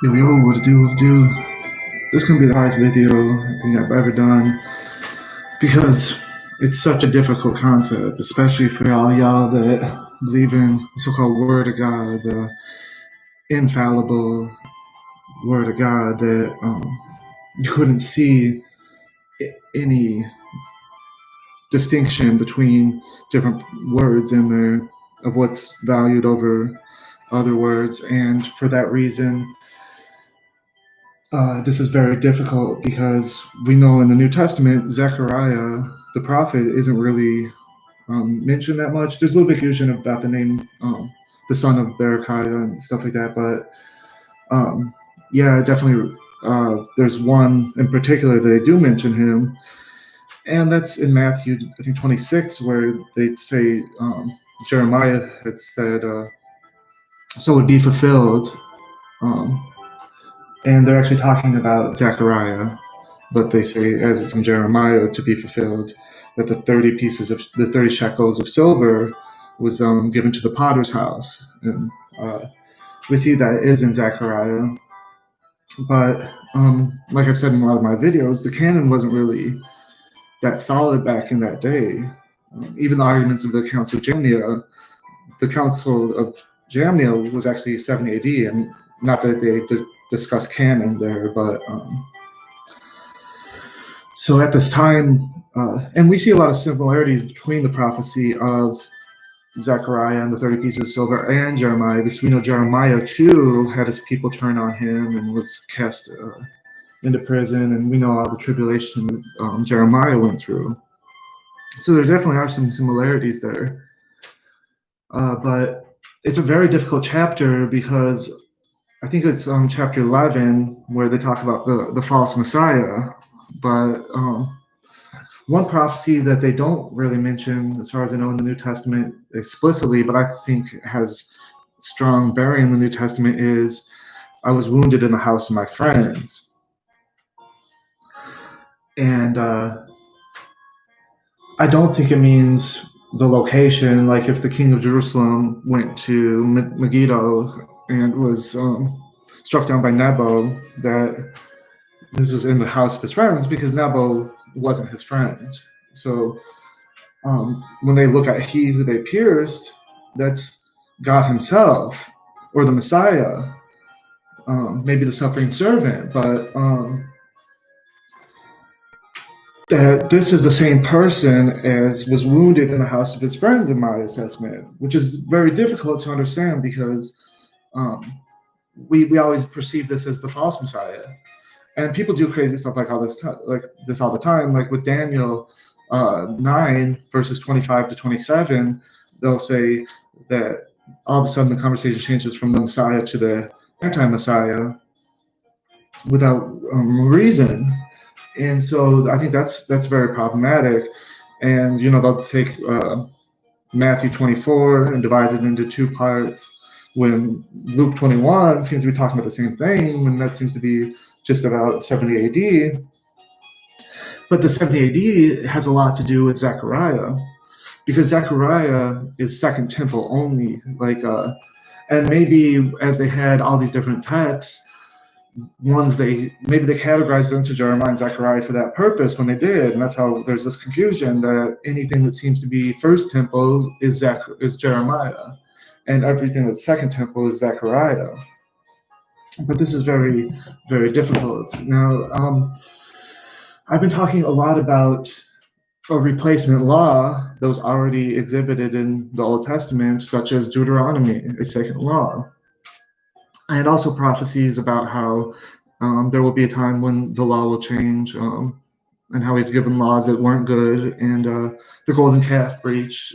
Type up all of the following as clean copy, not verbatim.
Yo, what to do, what to do? This is gonna be the hardest video I think I've ever done because it's such a difficult concept, especially for all y'all that believe in the so-called Word of God, the infallible Word of God that you couldn't see any distinction between different words in there of what's valued over other words, and for that reason, this is very difficult because we know in the New Testament, Zechariah, the prophet, isn't really mentioned that much. There's a little bit of confusion about the name, the son of Berechiah and stuff like that. But yeah, definitely, there's one in particular that they do mention him, and that's in Matthew, I think 26, where they say Jeremiah had said, "So it would be fulfilled." Um, and they're actually talking about Zechariah, but they say, as it's in Jeremiah, to be fulfilled, that the 30 shekels of silver was given to the potter's house, and we see that is in Zechariah. But like I've said in a lot of my videos, the canon wasn't really that solid back in that day. Even the arguments of the Council of Jamnia was actually 70 AD, and not that they discuss canon there, but so at this time, and we see a lot of similarities between the prophecy of Zechariah and the 30 pieces of silver and Jeremiah, because we know Jeremiah too had his people turn on him and was cast into prison, and we know all the tribulations Jeremiah went through. So there definitely are some similarities there. But it's a very difficult chapter because I think it's chapter 11 where they talk about the false Messiah. But one prophecy that they don't really mention, as far as I know, in the New Testament explicitly, but I think has strong bearing in the New Testament, is I was wounded in the house of my friends. And I don't think it means the location, like if the king of Jerusalem went to Megiddo and was struck down by Nebo, that this was in the house of his friends, because Nebo wasn't his friend. So when they look at he who they pierced, that's God himself or the Messiah, maybe the suffering servant, but that this is the same person as was wounded in the house of his friends in my assessment, which is very difficult to understand because we always perceive this as the false Messiah. And people do crazy stuff like this all the time. Like with Daniel 9 verses 25 to 27, they'll say that all of a sudden the conversation changes from the Messiah to the anti-Messiah without reason. And so I think that's very problematic. And they'll take Matthew 24 and divide it into two parts, when Luke 21 seems to be talking about the same thing, and that seems to be just about 70 AD. But the 70 AD has a lot to do with Zechariah, because Zechariah is Second Temple only. And maybe as they had all these different texts, maybe they categorized them to Jeremiah and Zechariah for that purpose when they did, and that's how there's this confusion that anything that seems to be First Temple is Jeremiah, and everything that's Second Temple is Zechariah. But this is very, very difficult. Now, I've been talking a lot about a replacement law that was already exhibited in the Old Testament, such as Deuteronomy, a second law. And also prophecies about how there will be a time when the law will change, and how he's given laws that weren't good, and the golden calf breach,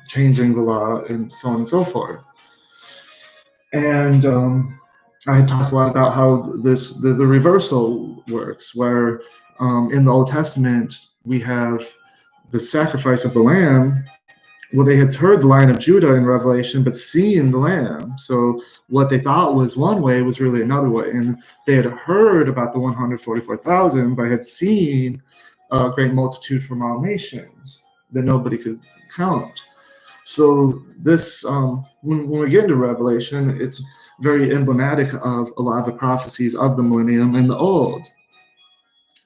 changing the law, and so on and so forth. And I had talked a lot about how the reversal works, where in the Old Testament we have the sacrifice of the lamb. Well, they had heard the Lion of Judah in Revelation, but seen the Lamb. So what they thought was one way was really another way. And they had heard about the 144,000, but had seen a great multitude from all nations that nobody could count. So this, when we get into Revelation, it's very emblematic of a lot of the prophecies of the millennium in the Old.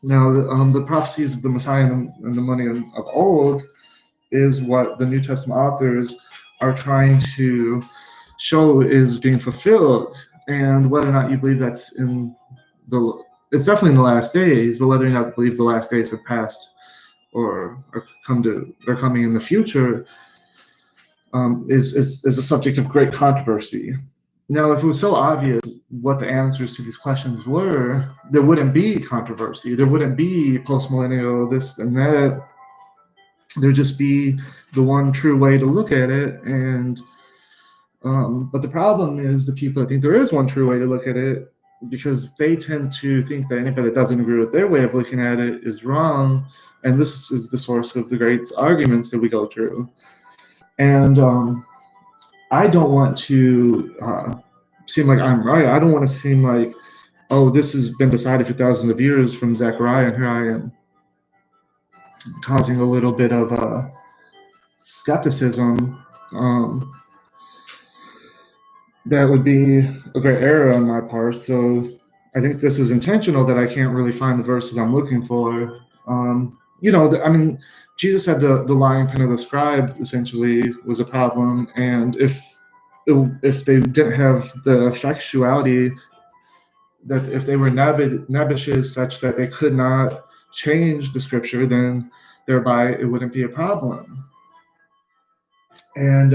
Now, the prophecies of the Messiah and the millennium of old is what the New Testament authors are trying to show is being fulfilled. And whether or not you believe that's it's definitely in the last days, but whether or not you believe the last days have passed or are coming in the future is a subject of great controversy. Now, if it was so obvious what the answers to these questions were, there wouldn't be controversy. There wouldn't be post-millennial this and that. There'd just be the one true way to look at it. And but the problem is the people that think there is one true way to look at it, because they tend to think that anybody that doesn't agree with their way of looking at it is wrong. And this is the source of the great arguments that we go through. And I don't want to seem like I'm right. I don't want to seem like, oh, this has been decided for thousands of years from Zechariah, and here I am causing a little bit of skepticism. That would be a great error on my part. So I think this is intentional that I can't really find the verses I'm looking for. Jesus said the lying pen of the scribe essentially was a problem, and if they didn't have the effectuality, that if they were nebushes such that they could not change the scripture, then thereby it wouldn't be a problem. And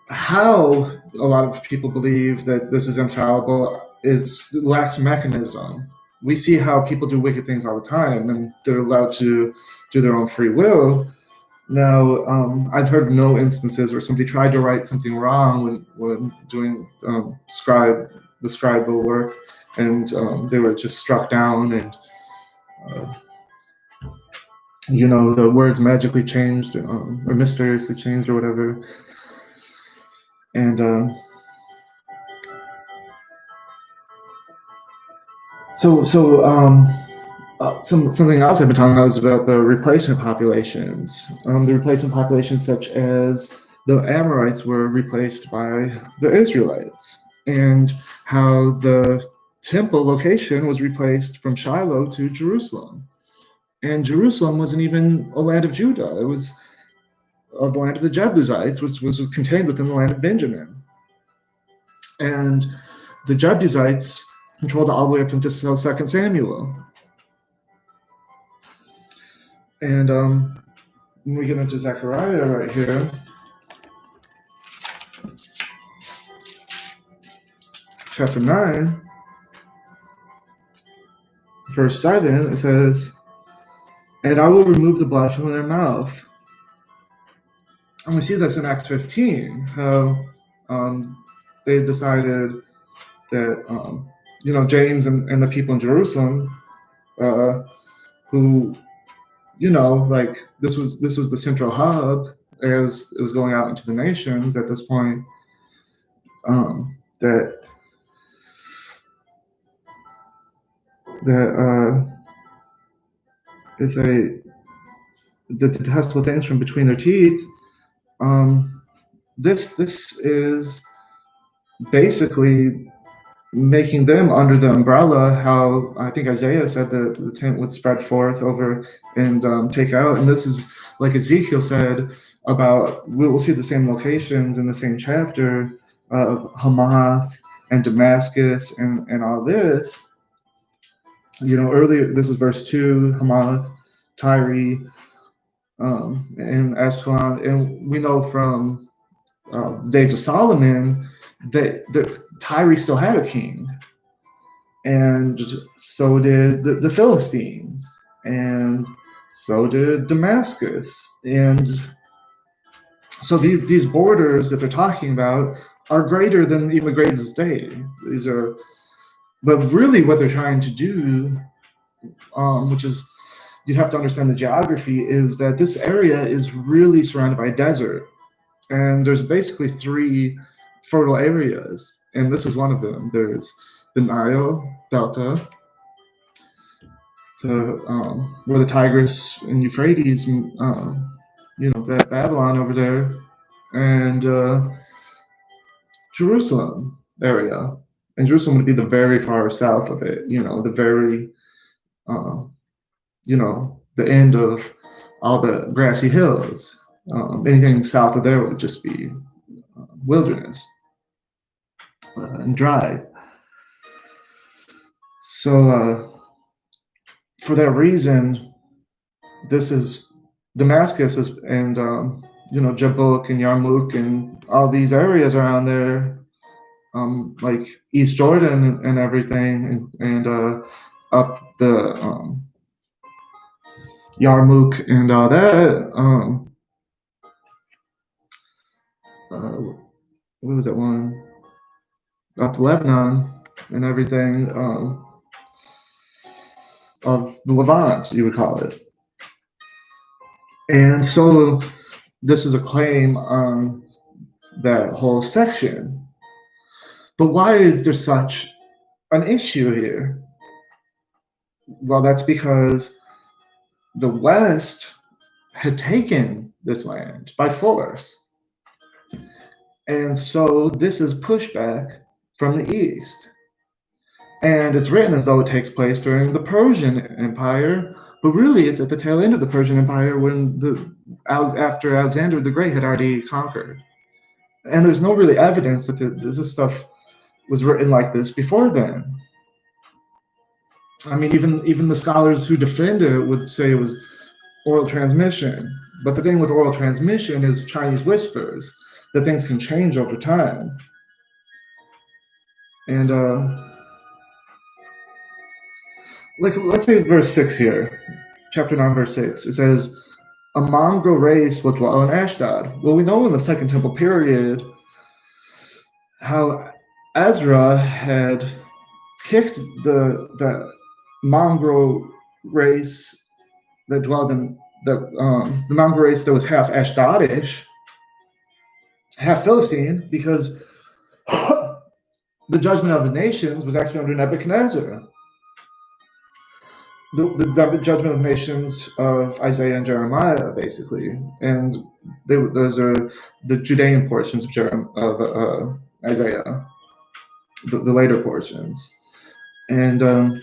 how a lot of people believe that this is infallible lacks mechanism. We see how people do wicked things all the time, and they're allowed to do their own free will. Now, I've heard of no instances where somebody tried to write something wrong when doing the scribal work, and they were just struck down, and the words magically changed or mysteriously changed or whatever. And something else I've been talking about is about the replacement populations. The replacement populations such as the Amorites were replaced by the Israelites, and how the temple location was replaced from Shiloh to Jerusalem. And Jerusalem wasn't even a land of Judah. It was the land of the Jebusites, which was contained within the land of Benjamin. And the Jebusites controlled it all the way up into 2 Samuel. And when we get into Zechariah right here, chapter 9, verse 7, it says, "And I will remove the blood from their mouth." And we see this in Acts 15, how they decided that, James and the people in Jerusalem, who, this was the central hub as it was going out into the nations at this point, that is the detestable things from between their teeth. This is basically making them under the umbrella, how I think Isaiah said that the tent would spread forth over and take out. And this is like Ezekiel said about, we'll see the same locations in the same chapter of Hamath and Damascus and all this. Earlier, this is verse 2, Hamath, Tyre, and Ashkelon. And we know from the days of Solomon that Tyre still had a king, and so did the Philistines, and so did Damascus. And so these borders that they're talking about are greater than even the greatest day. But really what they're trying to do, which is, you have to understand the geography, is that this area is really surrounded by desert. And there's basically 3 fertile areas, and this is one of them. There's the Nile Delta, where the Tigris and Euphrates, that Babylon over there, and Jerusalem area, and Jerusalem would be the very far south of it. The very, the end of all the grassy hills. Anything south of there would just be wilderness and dry. So for that reason, this is Damascus and Jabbok and Yarmouk and all these areas around there, like East Jordan and everything, and up the Yarmouk and all that. What was that one? Up to Lebanon and everything, of the Levant, you would call it. And so this is a claim on that whole section. But why is there such an issue here? Well, that's because the West had taken this land by force. And so this is pushback from the East. And it's written as though it takes place during the Persian Empire, but really it's at the tail end of the Persian Empire when after Alexander the Great had already conquered. And there's no really evidence that this stuff was written like this before then. I mean, even the scholars who defend it would say it was oral transmission. But the thing with oral transmission is Chinese whispers, that things can change over time. And let's say verse 6 here, chapter 9, verse 6. It says, a mongrel race will dwell in Ashdod. Well, we know in the Second Temple period how Ezra had kicked the mongrel race that dwelled in the mongrel race that was half Ashdodish, half Philistine, because the judgment of the nations was actually under Nebuchadnezzar. The judgment of nations of Isaiah and Jeremiah, basically, and those are the Judean portions of Isaiah, the later portions, and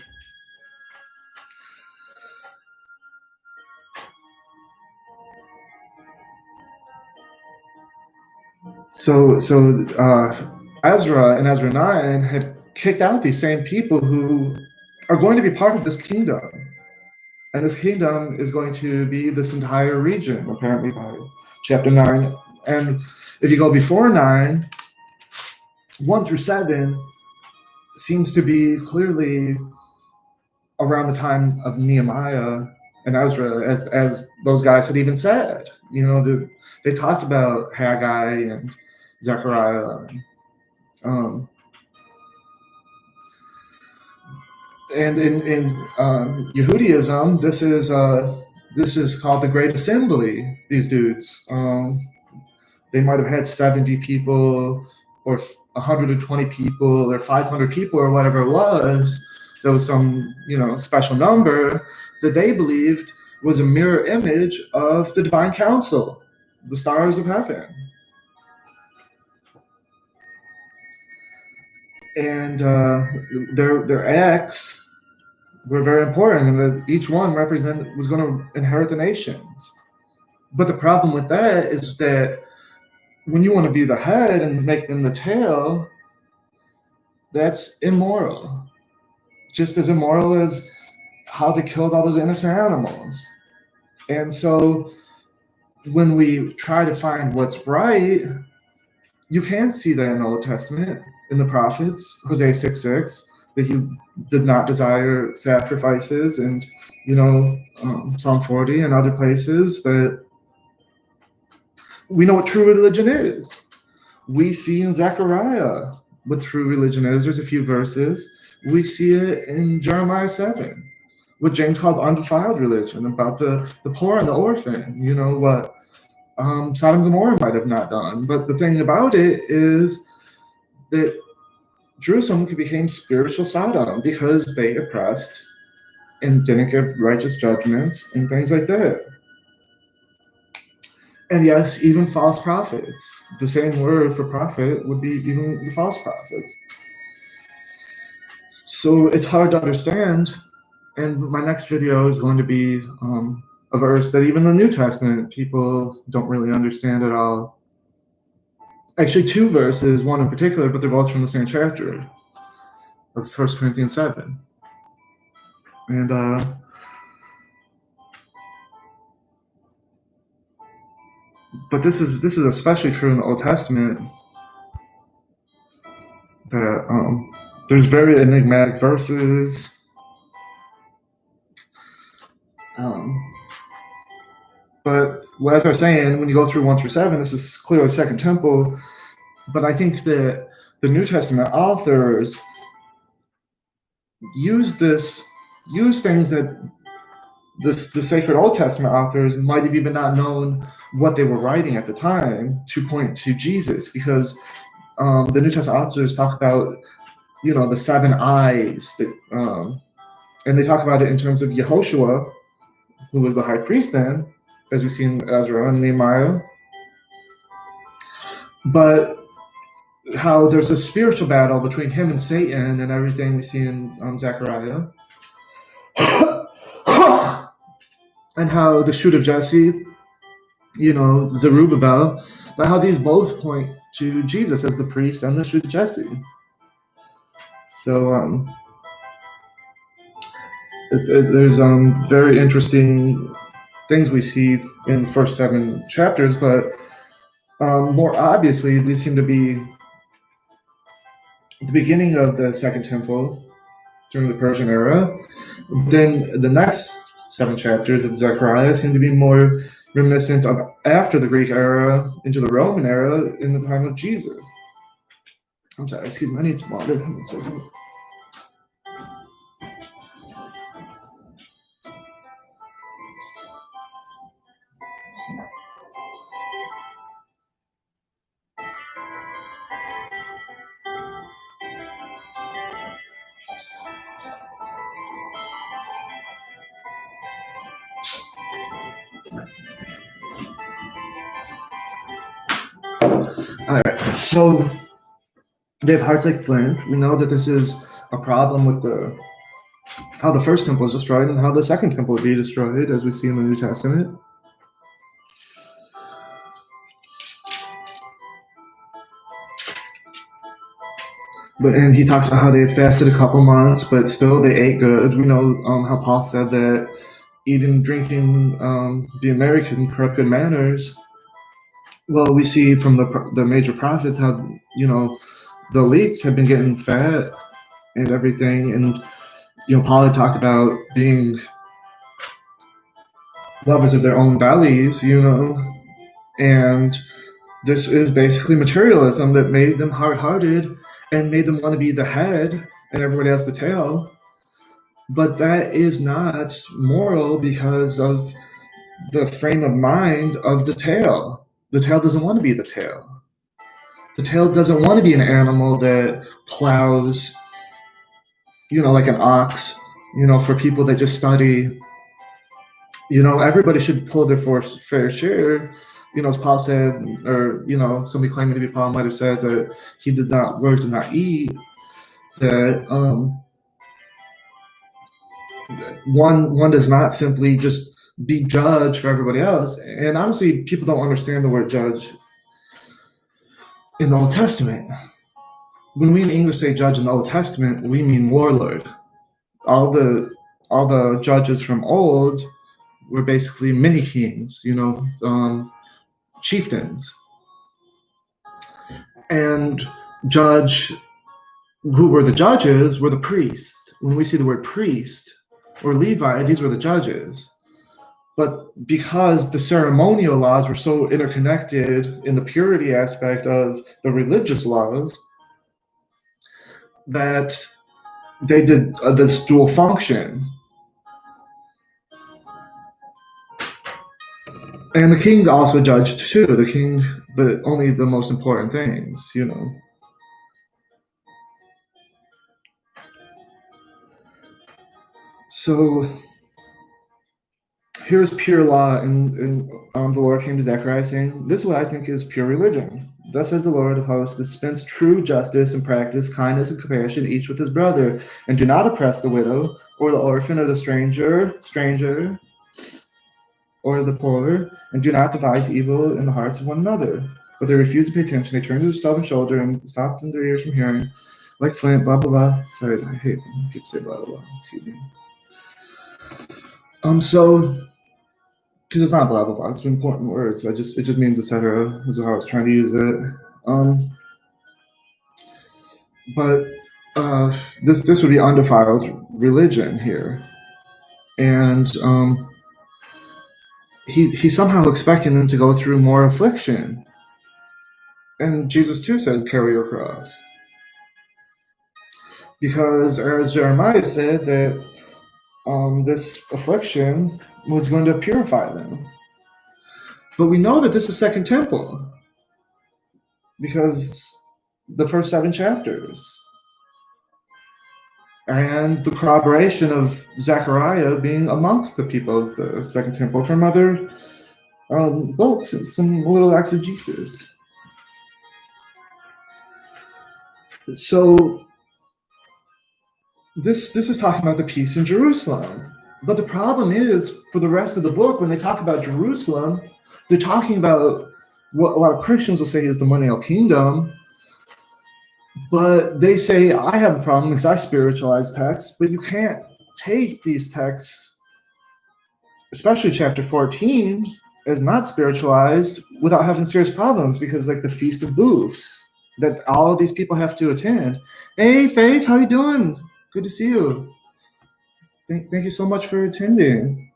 so Ezra and Ezra 9 had kicked out these same people who are going to be part of this kingdom. And this kingdom is going to be this entire region, apparently, by chapter 9. And if you go before 9, 1 through 7 seems to be clearly around the time of Nehemiah and Ezra, as those guys had even said. They talked about Haggai and Zechariah. And in Yehudaism, this is called the Great Assembly. These dudes, they might have had 70 people, or 120 people, or 500 people, or whatever it was. There was some special number that they believed was a mirror image of the divine council, the stars of heaven. And their acts were very important, and that each one was going to inherit the nations. But the problem with that is that when you want to be the head and make them the tail, that's immoral. Just as immoral as how they killed all those innocent animals. And so when we try to find what's right, you can see that in the Old Testament, in the prophets, Hosea 6:6, that he did not desire sacrifices, and Psalm 40 and other places, that we know what true religion is. We see in Zechariah what true religion is. There's a few verses. We see it in Jeremiah 7, what James called undefiled religion, about the poor and the orphan, what Sodom and Gomorrah might have not done. But the thing about it is that Jerusalem became spiritual Sodom because they oppressed and didn't give righteous judgments and things like that. And yes, even false prophets. The same word for prophet would be even the false prophets. So it's hard to understand. And my next video is going to be a verse that even the New Testament people don't really understand at all. Actually, two verses, one in particular, but they're both from the same chapter of 1 Corinthians 7. And but this is especially true in the Old Testament, that there's very enigmatic verses. But as I was saying, when you go through 1 through 7, this is clearly Second Temple. But I think that the New Testament authors use things that the sacred Old Testament authors might have even not known what they were writing at the time to point to Jesus, because the New Testament authors talk about, the seven eyes, that, and they talk about it in terms of Yehoshua, who was the high priest then, as we see in Ezra and Nehemiah. But how there's a spiritual battle between him and Satan and everything we see in Zechariah. And how the shoot of Jesse, Zerubbabel, but how these both point to Jesus as the priest and the shoot of Jesse. So there's very interesting things we see in the first 7 chapters, but more obviously, these seem to be the beginning of the Second Temple during the Persian era. Then the next 7 chapters of Zechariah seem to be more reminiscent of after the Greek era into the Roman era in the time of Jesus. I'm sorry, excuse me, I need some water. 1 second. All right, so they have hearts like flint. We know that this is a problem with how the first temple is destroyed and how the second temple will be destroyed, as we see in the New Testament. And he talks about how they had fasted a couple months, but still they ate good. We know how Paul said that eating, drinking, being merry can corrupt good manners. Well, we see from the major prophets how the elites have been getting fat and everything, and Paul had talked about being lovers of their own bellies, and this is basically materialism that made them hard-hearted and made them want to be the head and everybody else the tail. But that is not moral because of the frame of mind of the tail. The tail doesn't want to be the tail. The tail doesn't want to be an animal that plows, like an ox, for people that just study. Everybody should pull their fair share. As Paul said, or, somebody claiming to be Paul might have said that he does not eat, that one does not simply just be judge for everybody else. And honestly, people don't understand the word judge in the Old Testament. When we in English say judge in the Old Testament, we mean warlord. All the judges from old were basically mini kings, chieftains. And judge, who were the judges, were the priests. When we see the word priest or Levi, these were the judges. But because the ceremonial laws were so interconnected in the purity aspect of the religious laws, that they did this dual function. And the king also judged too, but only the most important things, So here's pure law, and the Lord came to Zechariah saying, "This is what I think is pure religion. Thus says the Lord of hosts, dispense true justice and practice kindness and compassion each with his brother, and do not oppress the widow or the orphan or the stranger, or the poor, and do not devise evil in the hearts of one another." But they refuse to pay attention. They turn to the stubborn shoulder and stopped their ears from hearing, like flint, blah blah blah. Sorry, I hate when people say blah blah blah. Excuse me. So because it's not blah blah blah, it's an important word. So it just means etc. is how I was trying to use it. But this would be undefiled religion here, and he's somehow expecting them to go through more affliction. And Jesus too said, "Carry your cross," because as Jeremiah said that this affliction was going to purify them. But we know that this is Second Temple because the first 7 chapters. And the corroboration of Zechariah being amongst the people of the Second Temple from other books and some little exegesis. So this is talking about the peace in Jerusalem. But the problem is, for the rest of the book, when they talk about Jerusalem, they're talking about what a lot of Christians will say is the millennial kingdom. But they say, I have a problem because I spiritualize texts, but you can't take these texts, especially chapter 14, as not spiritualized without having serious problems, because like the Feast of Booths that all of these people have to attend. Hey, Faith, how you doing? Good to see you. Thank you so much for attending.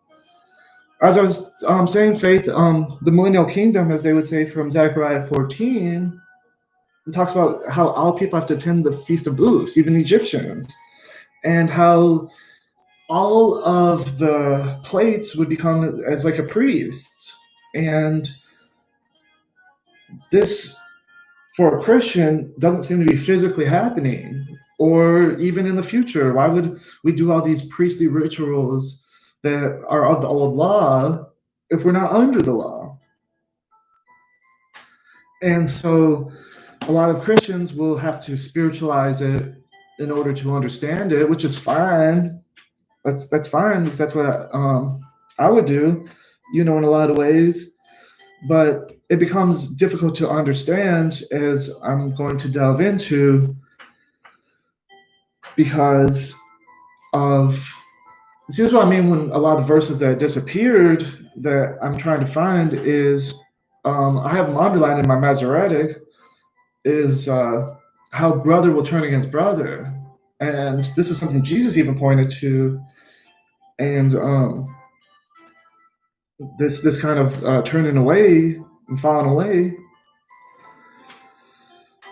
As I was saying, Faith, the millennial kingdom, as they would say from Zechariah 14, it talks about how all people have to attend the Feast of Booths, even Egyptians, and how all of the plates would become as like a priest. And this, for a Christian, doesn't seem to be physically happening, or even in the future. Why would we do all these priestly rituals that are of the old law if we're not under the law? And so a lot of Christians will have to spiritualize it in order to understand it, which is fine. That's fine, because that's what I would do, in a lot of ways. But it becomes difficult to understand, as I'm going to delve into, because of, see, that's what I mean when a lot of verses that disappeared that I'm trying to find is, I have them underlined in my Masoretic, is how brother will turn against brother. And this is something Jesus even pointed to. And this kind of turning away and falling away,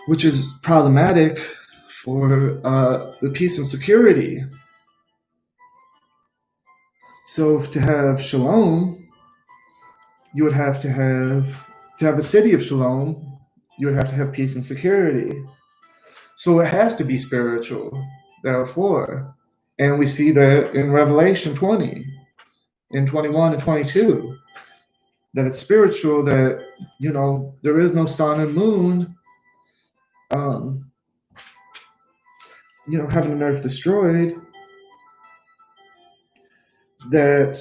which is problematic for the peace and security. So to have shalom, you would have to have a city of shalom, you would have to have peace and security. So it has to be spiritual, therefore. And we see that in Revelation 20, in 21 and 22, that it's spiritual, that, there is no sun and moon, heaven and earth destroyed, that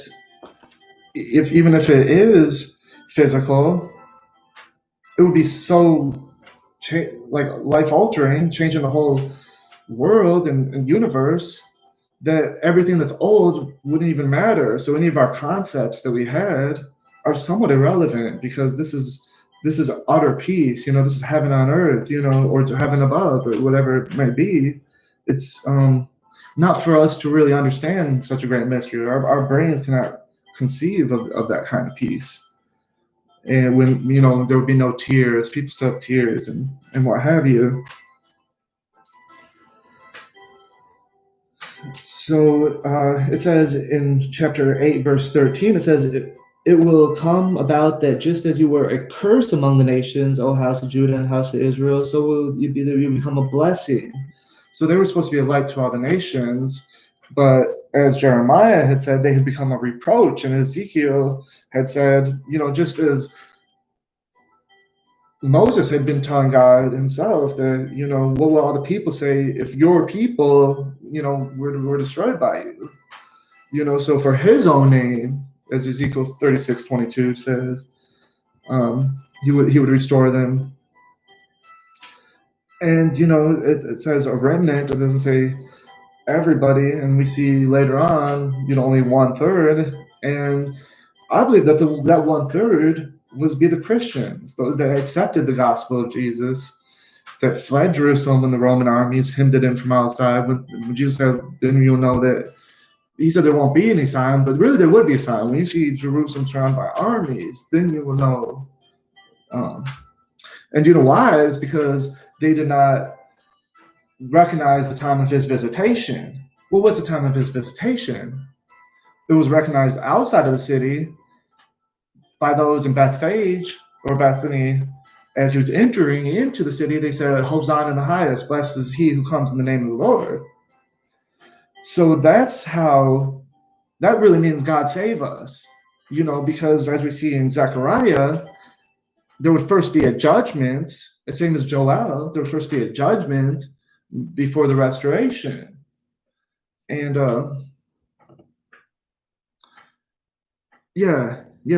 even if it is physical, it would be so like life-altering, changing the whole world and universe, that everything that's old wouldn't even matter. So any of our concepts that we had are somewhat irrelevant, because this is utter peace. This is heaven on earth, or heaven above, or whatever it might be. It's not for us to really understand such a great mystery. Our brains cannot conceive of that kind of peace. And when, there would be no tears, people still have tears and what have you. So it says in chapter 8, verse 13, it says, it will come about that just as you were a curse among the nations, O house of Judah and house of Israel, so will you become a blessing. So they were supposed to be a light to all the nations, but as Jeremiah had said, they had become a reproach, and Ezekiel had said, just as Moses had been telling God himself that, what will all the people say if your people, were destroyed by you? So for his own name, as Ezekiel 36:22 says, he would restore them. And, it says a remnant, it doesn't say everybody, and we see later on, only 1/3. And I believe that that 1/3 was be the Christians, those that accepted the gospel of Jesus, that fled Jerusalem when the Roman armies hemmed it in from outside. When Jesus said, then you'll know that, he said there won't be any sign, but really there would be a sign. When you see Jerusalem surrounded by armies, then you will know. And you know why? It's because they did not recognize the time of his visitation. What was the time of his visitation? It was recognized outside of the city by those in Bethphage or Bethany. As he was entering into the city, they said, Hosanna in the highest, blessed is he who comes in the name of the Lord. So that really means God save us, because as we see in Zechariah, there would first be a judgment, the same as Joel, there would first be a judgment before the restoration. And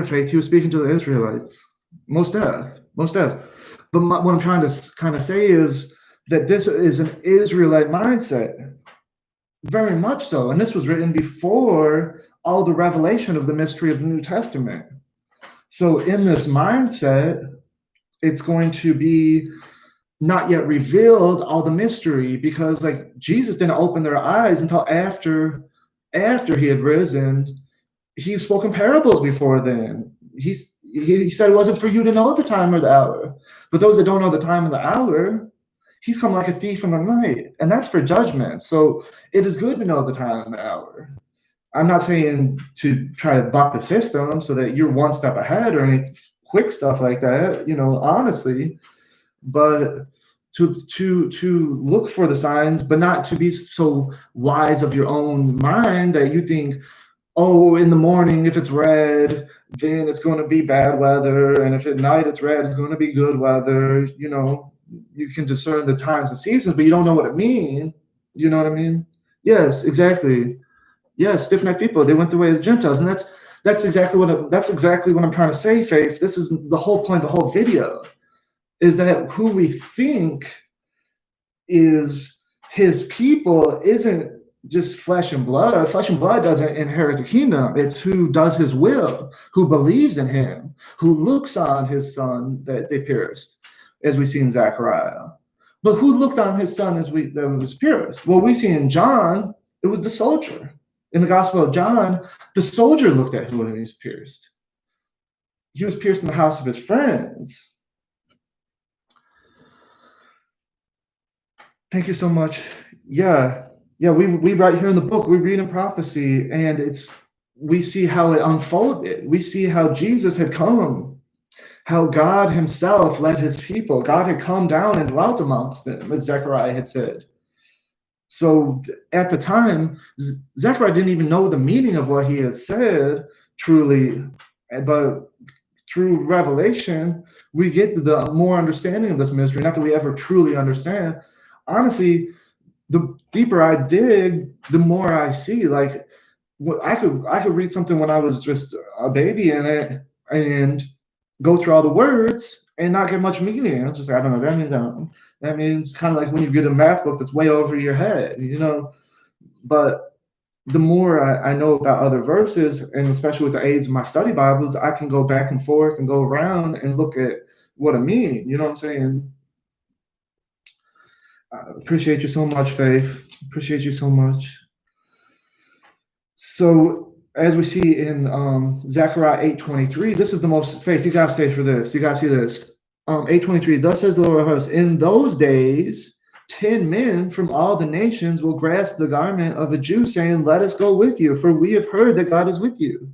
Faith, he was speaking to the Israelites. Most def. But what I'm trying to kind of say is that this is an Israelite mindset. Very much so. And this was written before all the revelation of the mystery of the New Testament. So in this mindset, it's going to be not yet revealed all the mystery, because like Jesus didn't open their eyes until after he had risen. He spoke in parables before then. He said it wasn't for you to know the time or the hour. But those that don't know the time or the hour, he's come like a thief in the night. And that's for judgment. So it is good to know the time and the hour. I'm not saying to try to buck the system so that you're one step ahead or any quick stuff like that, honestly. But to look for the signs, but not to be so wise of your own mind that you think, oh, in the morning, if it's red, then it's going to be bad weather. And if at night it's red, it's going to be good weather. You can discern the times and seasons, but you don't know what it means. You know what I mean? Yes, exactly. Yes, stiff-necked people, they went the way of the Gentiles. And that's exactly what I'm trying to say, Faith. This is the whole point of the whole video, is that who we think is his people isn't just flesh and blood. Flesh and blood doesn't inherit the kingdom. It's who does his will, who believes in him, who looks on his son that they pierced, as we see in Zechariah. But who looked on his son that was pierced? Well, we see in John, it was the soldier. In the Gospel of John, the soldier looked at who he was pierced. He was pierced in the house of his friends. Thank you so much. Yeah, we right here in the book, we read in prophecy, and we see how it unfolded. We see how Jesus had come, how God himself led his people. God had come down and dwelt amongst them, as Zechariah had said. So at the time, Zechariah didn't even know the meaning of what he had said truly, but through revelation, we get the more understanding of this mystery. Not that we ever truly understand. Honestly, the deeper I dig, the more I see. Like, I could read something when I was just a baby in it and go through all the words and not get much meaning. Just I don't know. That means kind of like when you get a math book that's way over your head, But the more I know about other verses, and especially with the aids of my study Bibles, I can go back and forth and go around and look at what it means. You know what I'm saying? Appreciate you so much, Faith. Appreciate you so much. So as we see in Zechariah 8:23, this is the most, Faith, you gotta stay for this. You gotta see this. 8:23, thus says the Lord of hosts, in those days, 10 men from all the nations will grasp the garment of a Jew, saying, let us go with you, for we have heard that God is with you.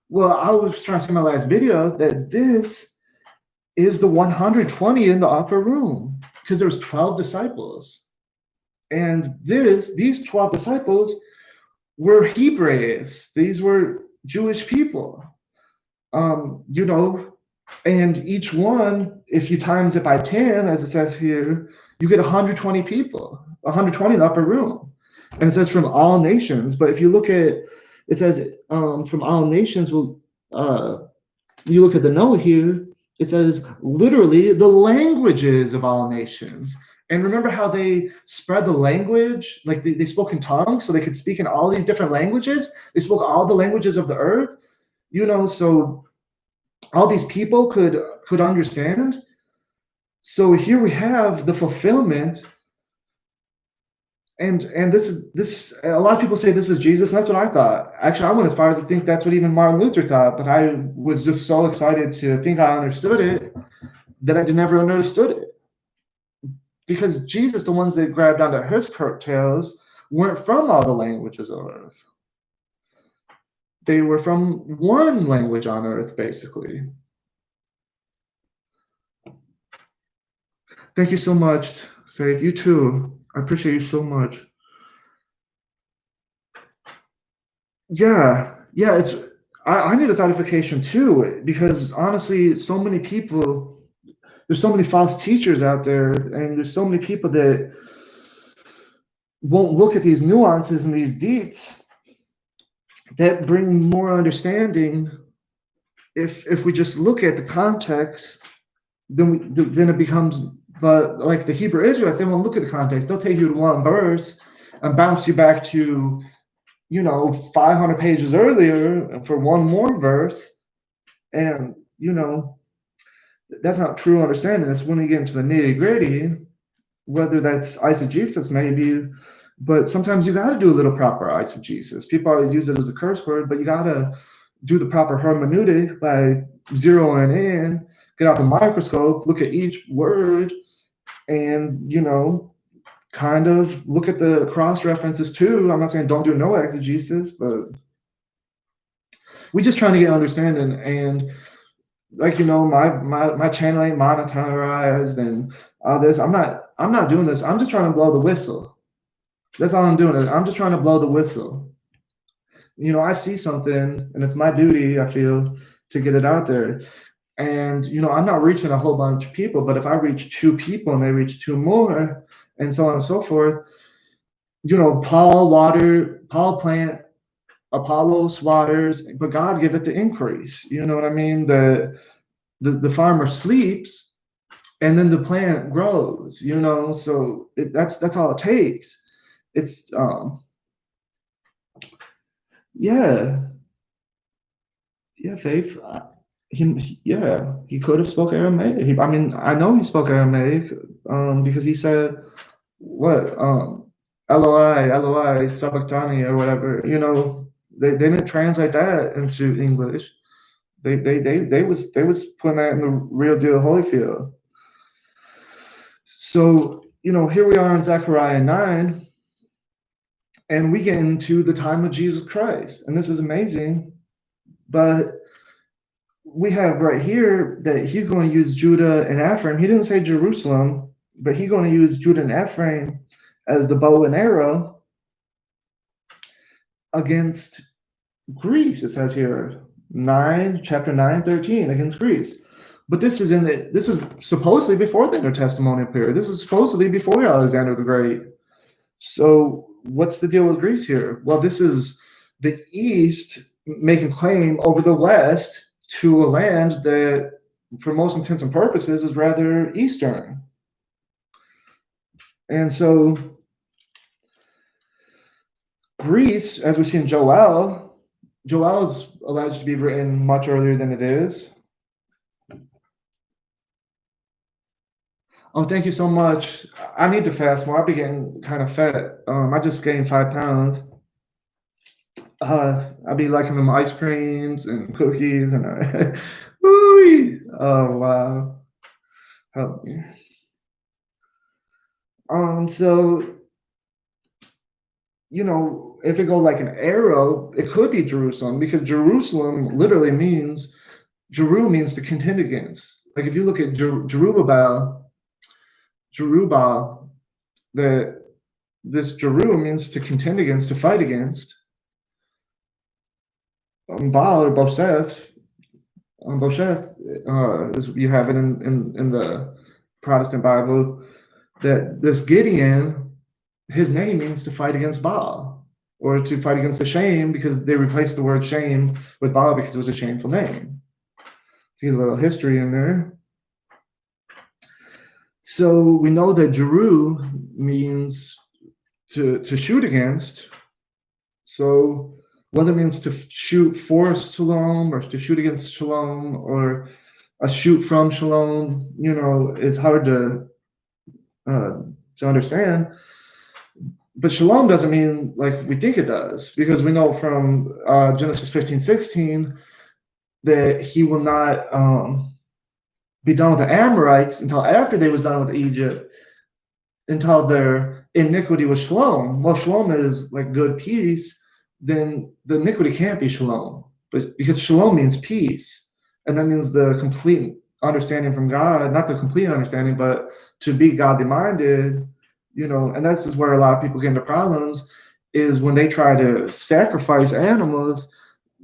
Well, I was trying to say in my last video that this is the 120 in the upper room, because there's 12 disciples. And these 12 disciples were Hebraists. These were Jewish people. You know, and each one, if you times it by 10, as it says here, you get 120 people, 120 in the upper room. And it says from all nations. But if you look at, it says from all nations, you look at the note here, it says literally the languages of all nations. And remember how they spread the language? Like they spoke in tongues, so they could speak in all these different languages. They spoke all the languages of the earth, you know, so all these people could understand. So here we have the fulfillment. And this a lot of people say this is Jesus, and that's what I thought. Actually, I went as far as to think that's what even Martin Luther thought, but I was just so excited to think I understood it that I never understood it. Because Jesus, the ones that grabbed onto his coattails, weren't from all the languages of earth. They were from one language on earth, basically. Thank you so much, Faith. You too. I appreciate you so much. Yeah, it's. I need this notification too, because honestly, so many people. There's so many false teachers out there, and there's so many people that won't look at these nuances and these deets that bring more understanding. If we just look at the context, then it becomes. But like the Hebrew Israelites, they won't look at the context. They'll take you to one verse and bounce you back to, 500 pages earlier for one more verse. And, that's not true understanding. It's when you get into the nitty gritty, whether that's eisegesis maybe, but sometimes you got to do a little proper eisegesis. People always use it as a curse word, but you got to do the proper hermeneutic by zeroing in, get out the microscope, look at each word, and, kind of look at the cross references too. I'm not saying don't do no exegesis, but we just trying to get understanding. And like, my channel ain't monetized and all this. I'm not doing this. I'm just trying to blow the whistle. That's all I'm doing. I'm just trying to blow the whistle. I see something and it's my duty, I feel, to get it out there. And, I'm not reaching a whole bunch of people, but if I reach 2 people and they reach 2 more and so on and so forth, Paul plant, Apollos waters, but God giveth the increase. You know what I mean? The farmer sleeps and then the plant grows, so that's all it takes. It's, Faith. He could have spoke Aramaic. I know he spoke Aramaic because he said, what, Eloi, sabachthani, or whatever. They didn't translate that into English. They was putting that in the real deal Holyfield. So here we are in Zechariah 9, and we get into the time of Jesus Christ, and this is amazing. But we have right here that he's going to use Judah and Ephraim. He didn't say Jerusalem, but he's going to use Judah and Ephraim as the bow and arrow against Greece. It says here, chapter 9, 13, against Greece. But this is supposedly before the intertestamental period. This is supposedly before Alexander the Great. So what's the deal with Greece here? Well, this is the East making claim over the West to a land that, for most intents and purposes, is rather Eastern. And so Greece, as we see in Joel is alleged to be written much earlier than it is. Oh, thank you so much. I need to fast more. I'll be getting kind of fat. I just gained 5 pounds. I'll be liking them ice creams and cookies and oh wow. Help me. So if it go like an arrow, it could be Jerusalem, because Jerusalem literally means to contend against. Like if you look at Jerubbaal, that this Jeru means to contend against, to fight against. Baal or Bosheth, is, you have it in the Protestant Bible, that this Gideon, his name means to fight against Baal, or to fight against the shame, because they replaced the word shame with Baal because it was a shameful name. See a little history in there. So we know that Jeru means to shoot against. So whether it means to shoot for shalom or to shoot against shalom or a shoot from shalom, is hard to understand. But shalom doesn't mean like we think it does, because we know from Genesis 15:16 that he will not be done with the Amorites until after they was done with Egypt, until their iniquity was shalom. Well, shalom is like good peace, then the iniquity can't be shalom, but because shalom means peace, and that means the complete understanding from God, not the complete understanding, but to be godly minded, and this is where a lot of people get into problems, is when they try to sacrifice animals,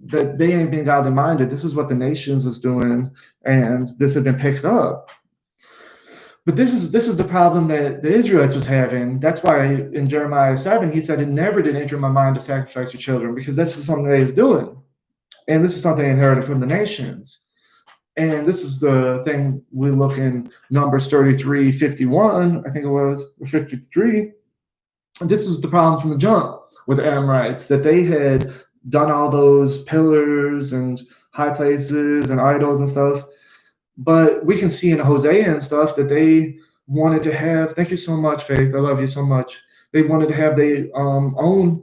that they ain't being godly minded. This is what the nations was doing, and this had been picked up. But this is the problem that the Israelites was having. That's why in Jeremiah 7, he said, it never did enter my mind to sacrifice your children, because this is something they was doing. And this is something they inherited from the nations. And this is the thing we look in Numbers 33:51, I think it was, or 53. This was the problem from the jump with the Amorites, that they had done all those pillars and high places and idols and stuff. But we can see in Hosea and stuff that they wanted to have, thank you so much, Faith, I love you so much. They wanted to have their own,